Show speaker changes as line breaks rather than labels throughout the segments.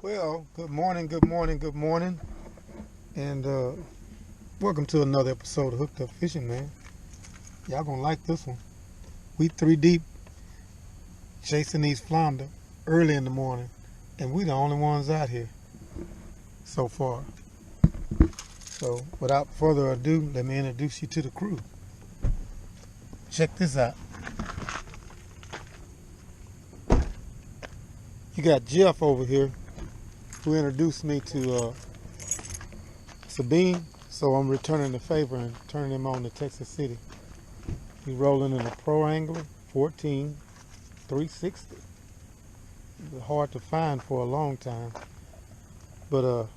Well, good morning, good morning, good morning, and welcome to another episode of Hooked Up Fishing, man. Y'all gonna like this one. We 3 deep chasing these flounder early in the morning, and we the only ones out here so far. So, without further ado, let me introduce you to the crew. Check this out. You got Jeff over here, who introduced me to Sabine, so I'm returning the favor and turning him on to Texas City. He's rolling in a Pro Angler 14 360. It's hard to find for a long time, but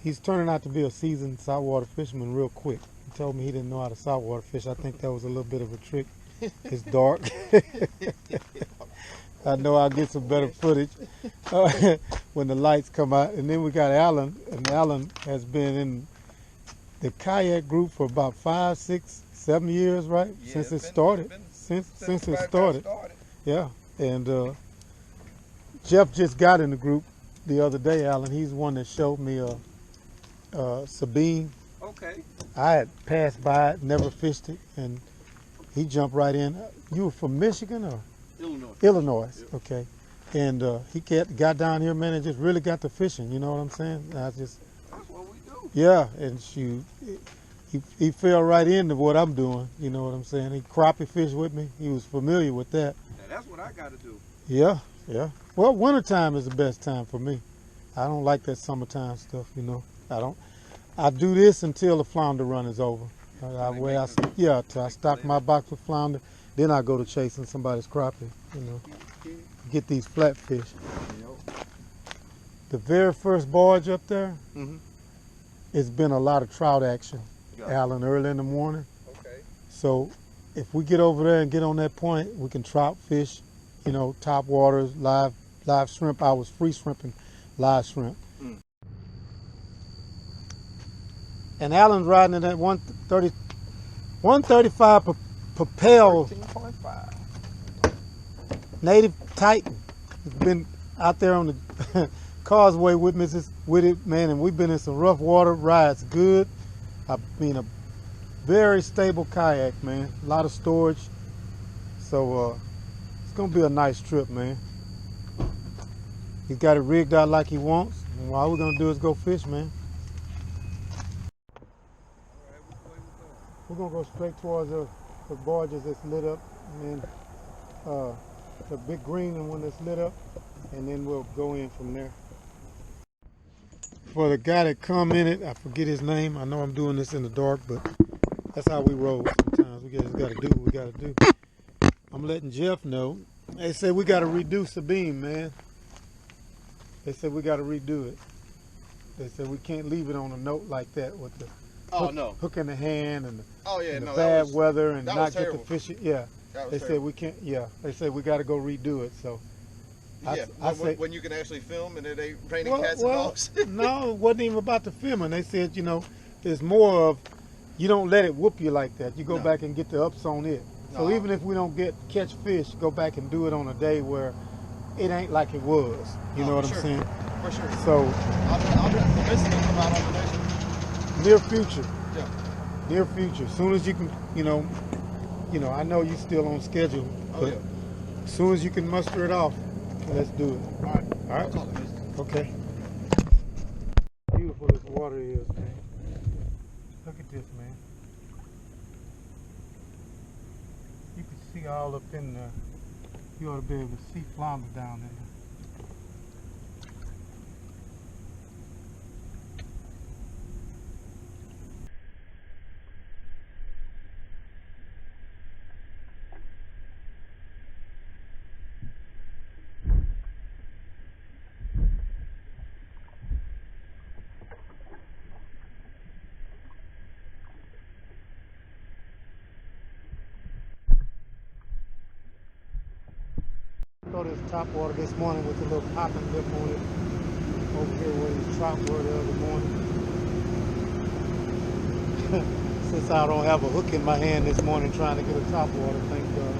he's turning out to be a seasoned saltwater fisherman real quick. He told me he didn't know how to saltwater fish. I think that was a little bit of a trick. It's dark. I know I'll get some better footage when the lights come out. And then we got Alan, and Alan has been in the kayak group for about 5, 6, 7 years, right?
Yeah,
since it started. Since it started. Yeah. And Jeff just got in the group the other day, Alan. He's the one that showed me Sabine.
Okay.
I had passed by it, never fished it, and he jumped right in. You were from Michigan or?
Illinois.
Illinois,
Yep.
okay. And he got down here, man, and just really got to fishing, you know what I'm saying?
That's what we do.
Yeah, and he fell right into what I'm doing, you know what I'm saying? He crappie fished with me. He was familiar with that.
Now, that's what I got to do.
Yeah. Well, wintertime is the best time for me. I don't like that summertime stuff, you know. I do this until the flounder run is over. Till I stock my box with flounder. Then I go to chasing somebody's crappie, you know, get these flatfish. The very first barge up there, it's been a lot of trout action, Alan, early in the morning.
Okay.
So if we get over there and get on that point, we can trout fish, you know, top waters, live shrimp. I was free shrimping live shrimp. And Alan's riding in that 135 Propel
13.5.
Native Titan. It's been out there on the causeway with it, man, and we've been in some rough water, rides good. I mean, a very stable kayak, man. A lot of storage. So it's gonna be a nice trip, man. He's got it rigged out like he wants, and all we're gonna do is go fish, man. We're gonna go straight towards the barges that's lit up, and then the big green one that's lit up, and then we'll go in from there. For the guy that commented, I forget his name. I know I'm doing this in the dark, but that's how we roll sometimes. We just gotta do what we gotta do. I'm letting Jeff know. They said we gotta redo Sabine, man. They said we gotta redo it. They said we can't leave it on a note like that with the hook in the hand and the bad weather and not get the fish. Yeah, they said we can't. Yeah, they said we got to go redo it. So
Yeah, when you can actually film and it ain't raining cats and dogs.
No, it wasn't even about the filming. They said, you know, there's more of you don't let it whoop you like that. You go back and get the ups on it. So even if we don't catch fish, go back and do it on a day where it ain't like it was. You know what I'm saying?
For sure.
So
I'll be convinced to come out on the next one.
Near future.
Yeah.
Near future. As soon as you can, you know, I know you're still on schedule, but as soon as you can muster it off, let's do it.
All right.
All right.
I'll call it, miss.
Okay. Beautiful this water is, man. Look at this, man. You can see all up in there. You ought to be able to see flounder down there. Throw this top water this morning with a little popping lip on it. Over here where these trout were the other morning. Since I don't have a hook in my hand this morning trying to get a top water, thank God.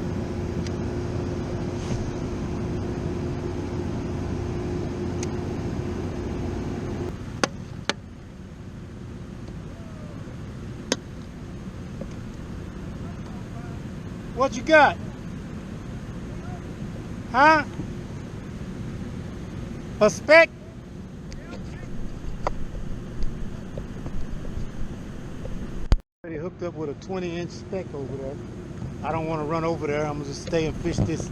What you got? Huh? A speck? Already hooked up with a 20-inch speck over there. I don't want to run over there. I'm going to just stay and fish this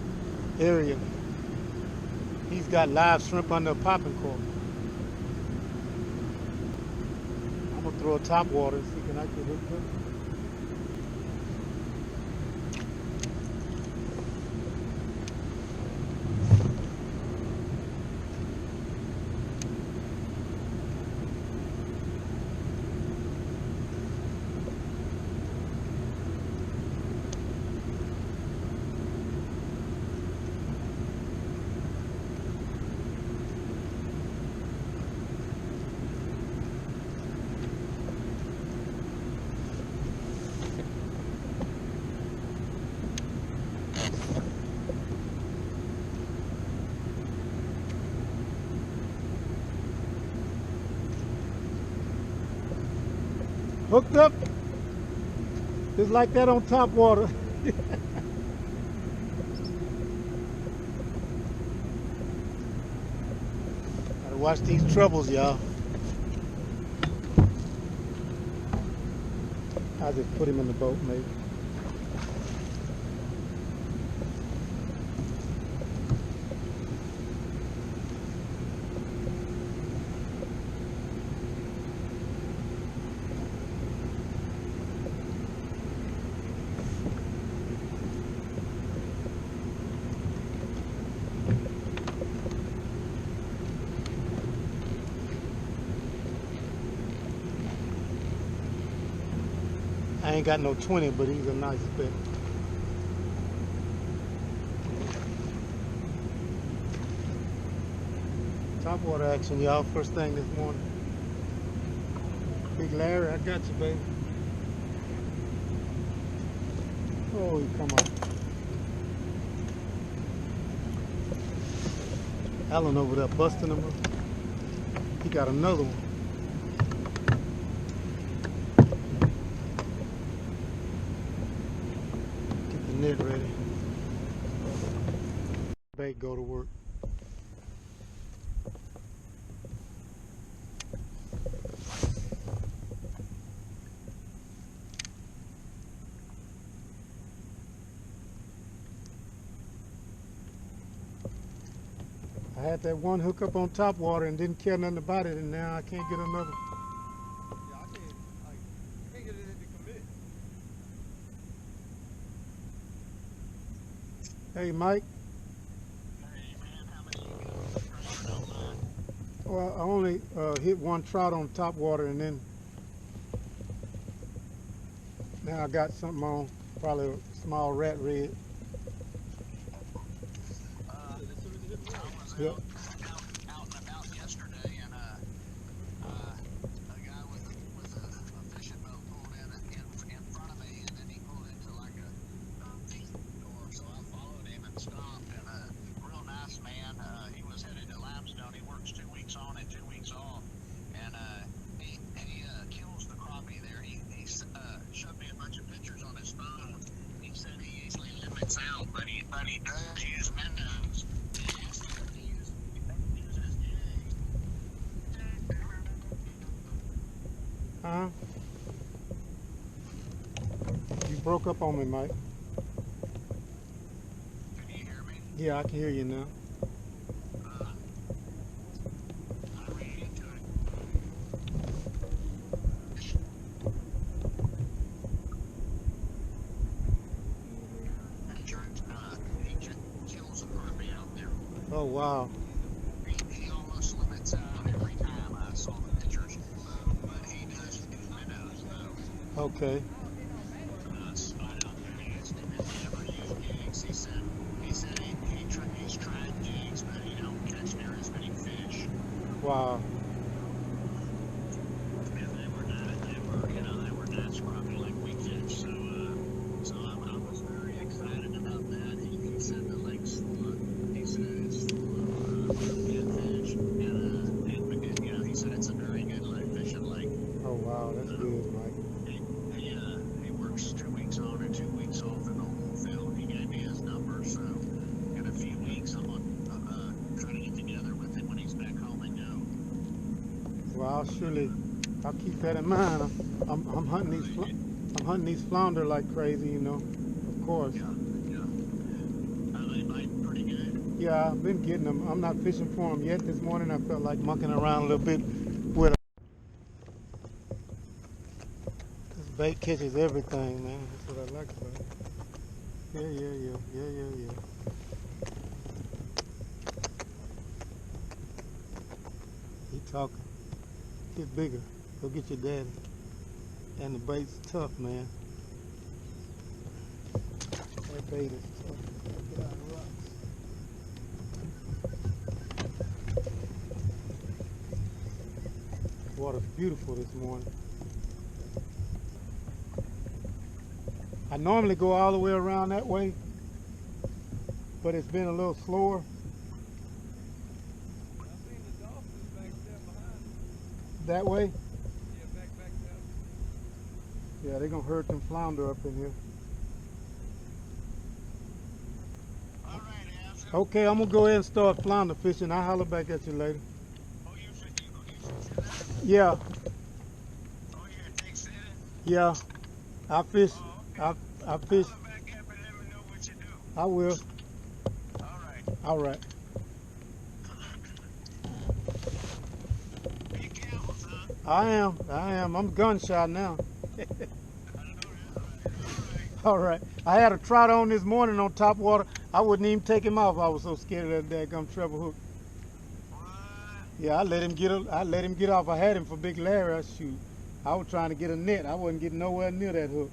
area. He's got live shrimp under a popping cork. I'm going to throw a top water and see can I get hooked up. Hooked up, just like that on top water. Gotta watch these troubles, y'all. I'll just put him in the boat, maybe. I ain't got no 20, but he's a nice fish. Top water action, y'all, first thing this morning. Big Larry, I got you, baby. Oh, he come on. Alan over there busting him up. He got another one. Net ready. Bait go to work. I had that one hook up on top water and didn't care nothing about it, and now I can't get another.
Yeah, I can't get it to commit.
Hey, Mike.
Hey, man, how many you got?
Well, I only hit one trout on top water, and then now I got something on, probably a small rat red.
I was
Yep.
out and about yesterday, and a guy with a fishing boat pulled in front of me, and then he pulled into like a feed door, so I followed him and stopped, and real nice man. He was headed to Limestone. He works 2 weeks on and 2 weeks off, and he kills the crappie there. He showed me a bunch of pictures on his phone. He said he easily limits out, but he does use minnows.
Huh? You broke up on me, Mike.
Can you hear me?
Yeah, I can hear you now.
I ran into it. He kills a crappie out there.
Oh, wow.
He almost limits out every time I saw the pictures, but he does do minnows though.
Okay.
I asked him if he ever used jigs. He said he's tried jigs, but he don't catch near as many fish.
Wow.
And they were nice crappie like we catch. So I was very excited about that. He said the lake's full of. He said it's full of catfish, and you know he said it's a very good fishing lake.
Oh, wow. That's good, Mike.
He works 2 weeks on and 2 weeks off in the whole field.
Well, I'll keep that in mind. I'm hunting these flounder like crazy, you know. Of course.
Yeah. Are they biting pretty good?
Yeah, I've been getting them. I'm not fishing for them yet. This morning I felt like monkeying around a little bit with this bait catches everything, man. That's what I like about it. Yeah. He talking. Get bigger. Go get your daddy. And the bait's tough, man. That bait is tough. Get out of the rocks. Water's beautiful this morning. I normally go all the way around that way, but it's been a little slower.
I've seen the dolphins back there behind us.
That way?
Yeah, back there.
Yeah, they're gonna hurt them flounder up in here.
All right, Al.
Okay, I'm gonna go ahead and start flounder fishing. I'll holler back at you later.
Oh, you fishing that?
Yeah,
Oh, you're gonna take Santa?
yeah. I fish.
Oh, okay.
I fish.
Holler back up and let me know what you do.
I will.
All right.
All right.
Big camels, huh?
I am. I'm gun shy now.
I don't know that.
All right. I had a trout on this morning on top water. I wouldn't even take him off. I was so scared of that daggum treble hook.
What?
Yeah, I let him get off. I had him for Big Larry. I was trying to get a net. I wasn't getting nowhere near that hook.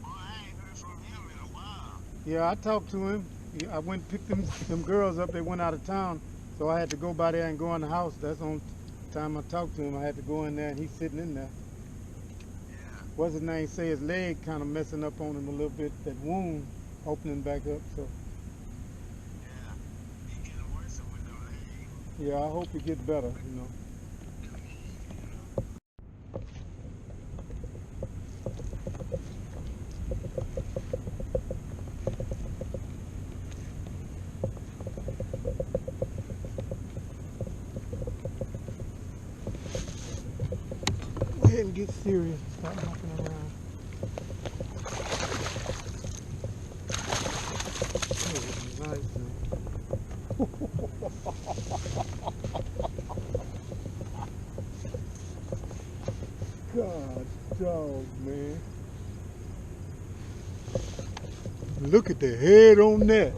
Boy, I ain't heard from him in a while.
Yeah, I talked to him. I went and picked them girls up. They went out of town, so I had to go by there and go in the house. That's the only time I talked to him. I had to go in there, and he's sitting in there.
Yeah.
What's his name? Say his leg kind of messing up on him a little bit. That wound opening back up. So
Yeah. He getting worse with them legs.
yeah, I hope he gets better. You know. Go ahead and get serious. Stop knocking around. Oh, nice, man. God, dog, man. Look at the head on that.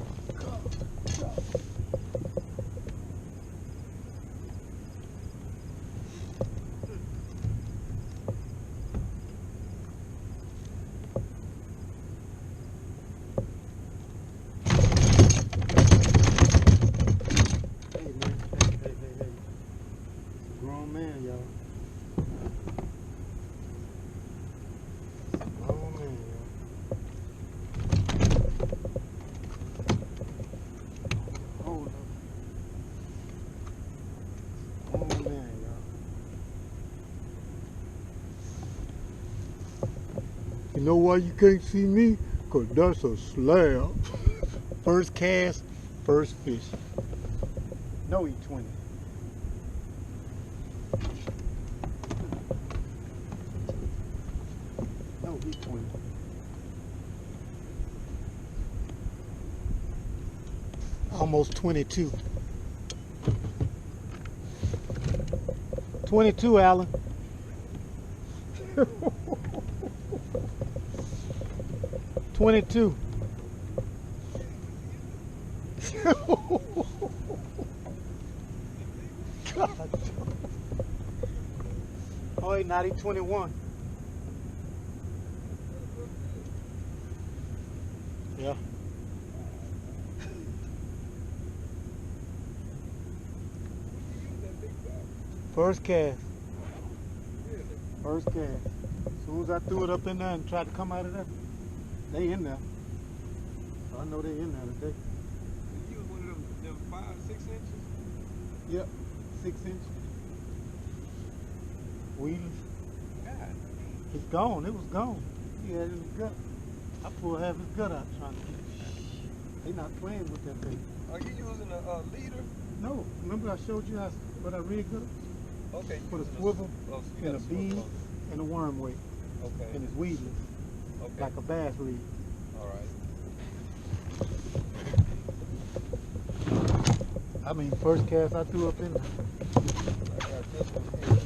Hey. Grown man, y'all. Grown man, y'all. Hold up. Grown man, y'all. You know why you can't see me? 'Cause that's a slab. First cast, first fish. No E20. No E20. Almost 22. 22, Alan. $22. God. Oh, he's not. He's 21. Yeah. First cast. First cast. As soon as I threw it up in there and tried to come out of there, they in there. So I know they in there today.
You was one of them 5, 6 inches?
Yep, 6 inch. Wheels.
God.
It's gone. It was gone. He had it in his gut. I pulled half his gut out trying to get it. They not playing with that thing.
Are you using a leader?
No. Remember I showed you what I rigged up?
Okay.
Put a swivel
You
and
got
a
swivel
bead
on
and a worm weight.
it. Okay.
And it's weedless,
Okay.
like a bass reed.
All right.
I mean, first cast I threw up in there.
I got this one here.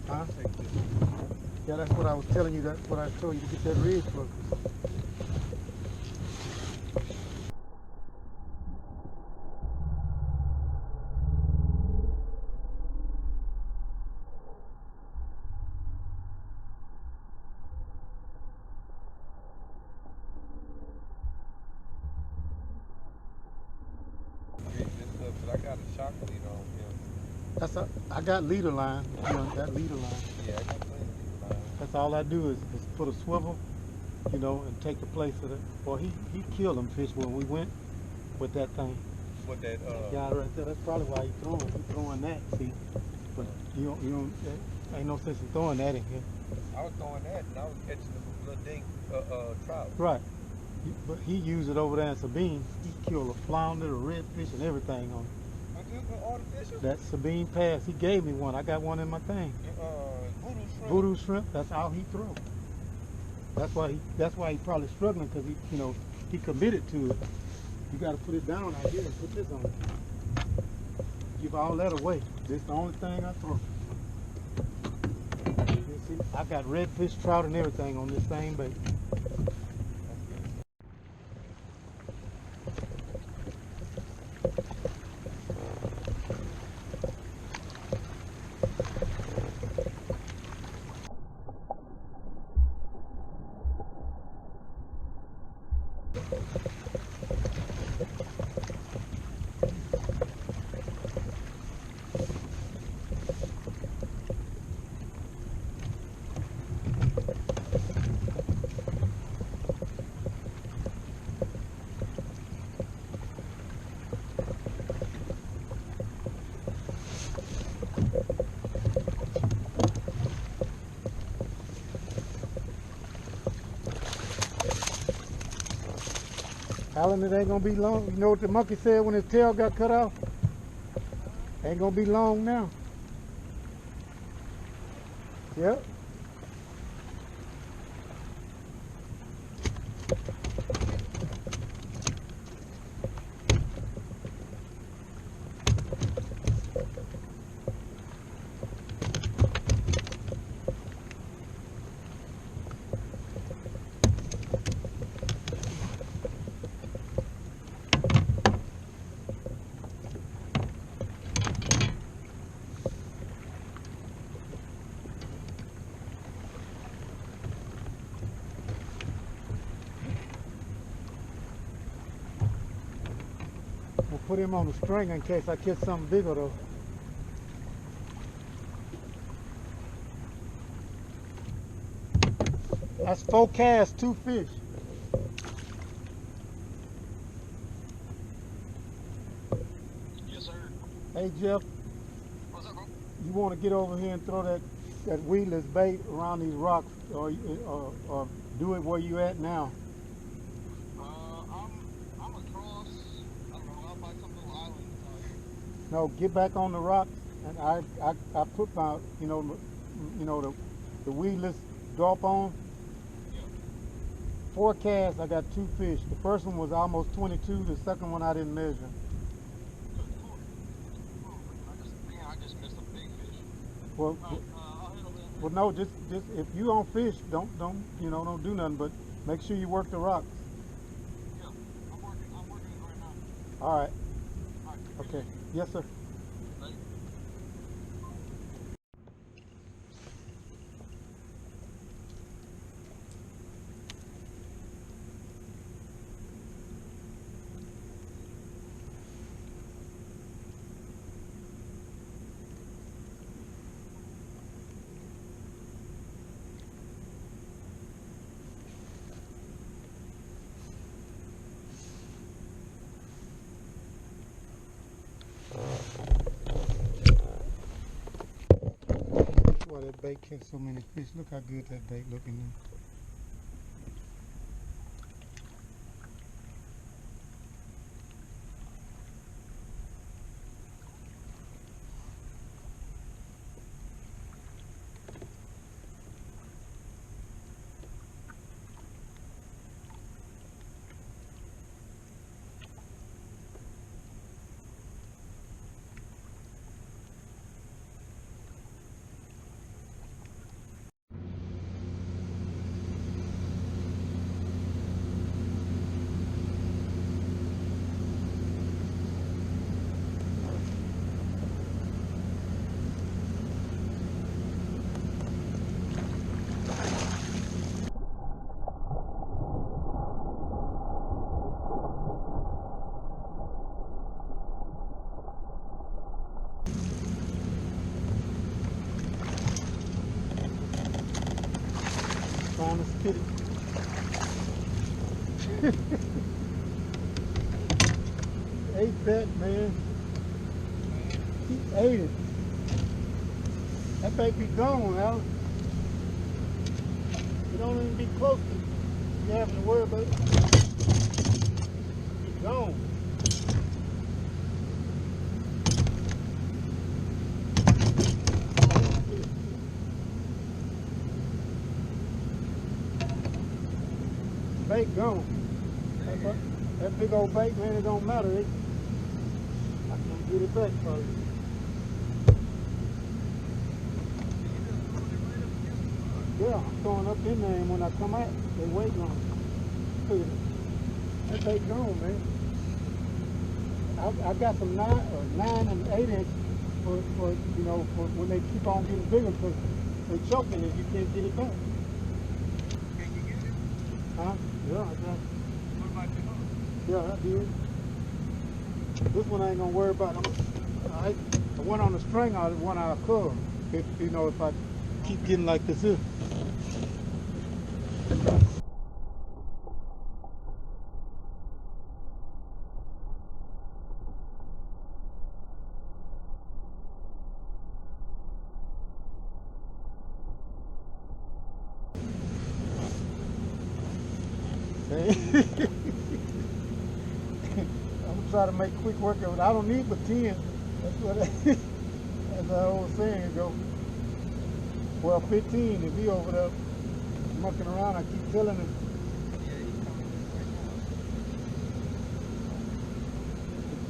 Huh?
Take this one.
Yeah, that's what I was telling you. That's what I told you to get that ridge focus.
But I got a shock leader on him.
I got leader line. You know, that leader line.
Yeah, I got plenty of leader line.
That's all I do is put a swivel, you know, and take the place of it. Well, he killed them fish when we went with that thing.
With that
Guy right there. That's probably why he's throwing that. See, but you don't. Ain't no sense in throwing that in here.
I was throwing that and I was catching the little dink trout.
Right. But he used it over there in Sabine. He killed a flounder, a redfish, and everything on it.
Was this artificial?
That Sabine Pass, he gave me one. I got one in my thing.
Voodoo shrimp.
Voodoo shrimp. That's all he throw. That's why he probably struggling because he committed to it. You got to put it down out here and put this on it. Give all that away. This is the only thing I throw. You see, I got redfish, trout, and everything on this same bait. Alan, it ain't gonna be long. You know what the monkey said when his tail got cut off? Ain't gonna be long now. Yep. We'll put him on the string in case I catch something bigger though. That's 4 casts, 2 fish.
Yes, sir.
Hey Jeff,
What's up, bro?
you want to get over here and throw that weedless bait around these rocks, or do it where you at now?
I'm across. I don't know. Out by some little island.
No, get back on the rocks, and I put my the weedless drop on.
Yeah.
4 casts, I got 2 fish. The first one was almost 22. The second one I didn't measure.
I just missed a big fish.
Well,
I'll head over there.
well, no, just if you don't fish, don't do nothing. But make sure you work the rocks.
Yeah. I'm working it right now.
All right.
All right.
Okay. Yes, sir.
Later.
That's why that bait catch so many fish. Look how good that bait looking now. Trying to spit it. Ate that, man. He ate it. That bait be gone, Alan. You don't even be close to you having to worry about it. Be gone. Bait gone. That big old bait, man, it don't matter. I can't get it back for you. Yeah, I'm throwing up in there, and when I come out, they waiting on it. Look at it. That bait gone, man. I got some 9 and 8 inch for you know, for when they keep on getting bigger, because they're choking if you can't get it back.
Can you get it?
Huh? Yeah, I got it.
What about the hook?
Yeah, I did. This one I ain't gonna worry about. I went on the string out of one out of curve. If you know, if I keep getting like this here. I'm gonna try to make quick work of it. I don't need but 10. That's what as the old saying go. Well, 15 if he over there mucking around. I keep telling him.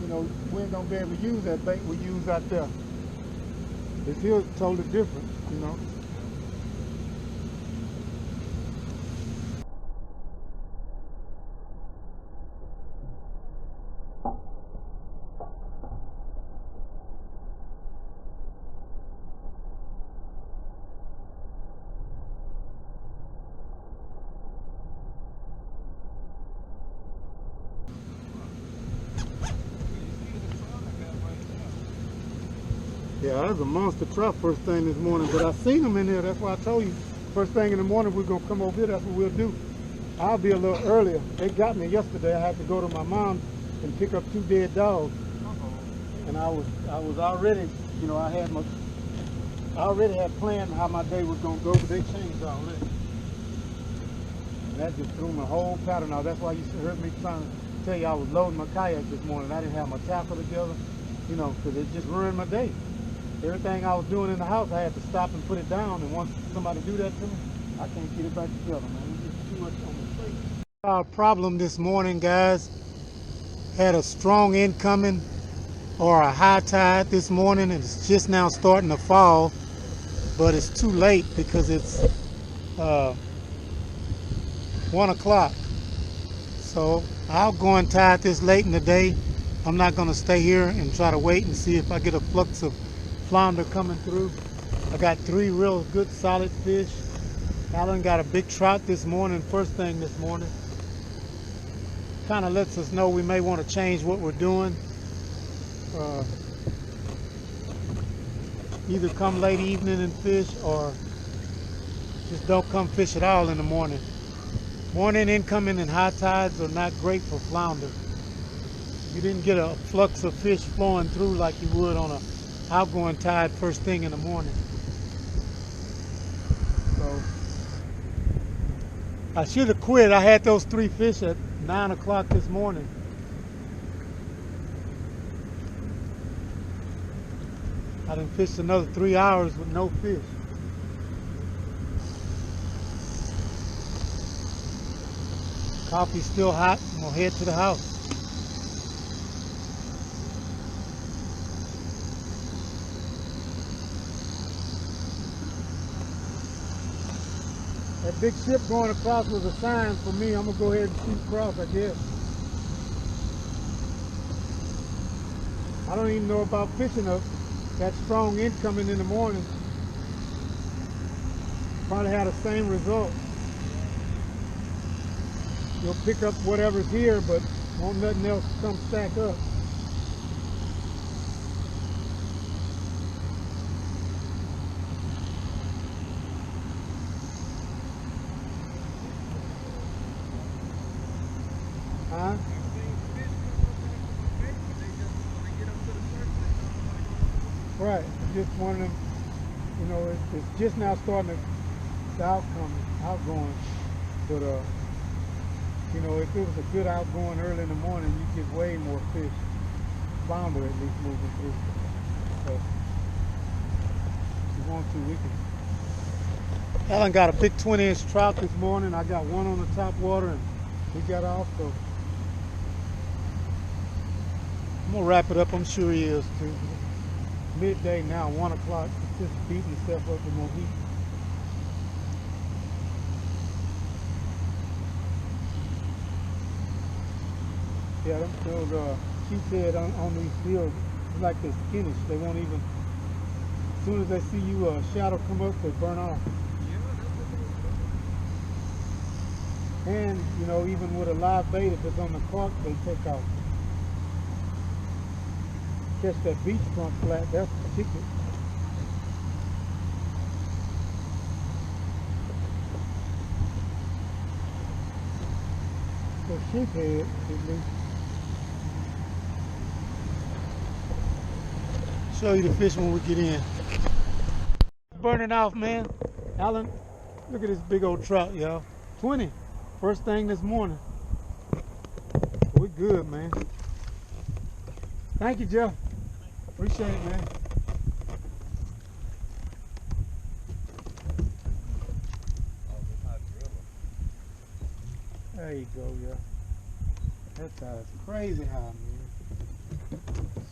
You know, we ain't gonna be able to use that bait we use out there. This here's totally different, you know. Yeah, that was a monster trout first thing this morning, but I seen them in there. That's why I told you. First thing in the morning, we're going to come over here. That's what we'll do. I'll be a little earlier. They got me yesterday. I had to go to my mom and pick up 2 dead dogs. And I was already, you know, I already had planned how my day was going to go, but they changed already. And that just threw my whole pattern out. That's why you heard me trying to tell you I was loading my kayak this morning. I didn't have my tackle together, you know, because it just ruined my day. Everything I was doing in the house, I had to stop and put it down. And once somebody do that to me, I can't get it back together, man. It's just too much on the plate. Our problem this morning, guys, had a strong incoming or a high tide this morning, and it's just now starting to fall. But it's too late because it's 1 o'clock. So I'll go and tide this late in the day. I'm not going to stay here and try to wait and see if I get a flux of flounder coming through. I got 3 real good solid fish. Alan got a big trout this morning, first thing this morning. Kind of lets us know we may want to change what we're doing. Either come late evening and fish, or just don't come fish at all in the morning. Morning incoming and high tides are not great for flounder. You didn't get a flux of fish flowing through like you would on a outgoing tide first thing in the morning. So I should have quit. I had those 3 fish at 9 o'clock this morning. I done fished another 3 hours with no fish. Coffee's still hot. I'm gonna head to the house. That big ship going across was a sign for me. I'm gonna go ahead and shoot across, I guess. I don't even know about fishing up that strong incoming in the morning. Probably had the same result. You'll pick up whatever's here, but won't nothing else come stack up. Huh?
I've seen fish come up off of my bait, but they just, when they get up to the surface, they don't know how to go.
Right. It's just one of them, you know, it's just now starting to, the outgoing. But, you know, if it was a good outgoing early in the morning, you get way more fish. Flounder at least moving through. So, if you want to, we can. Alan got a big 20-inch trout this morning. I got one on the top water and we got off, so I'm gonna wrap it up. I'm sure he is too. Midday now, 1 o'clock. Just beating himself up with more heat. Yeah, those sheephead on these fields, it's like they're skittish. They won't even, as soon as they see you shadow come up, they burn off. And, you know, even with a live bait, if it's on the cork, they take off. Catch that beach front flat, that's the ticket. So sheephead, at least. Show you the fish when we get in. Burning off, man. Alan, look at this big old trout, y'all. 20. First thing this morning. We're good, man. Thank you, Jeff. Appreciate it, man. There you go, yeah. That tide's crazy high, man.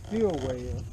Still way up.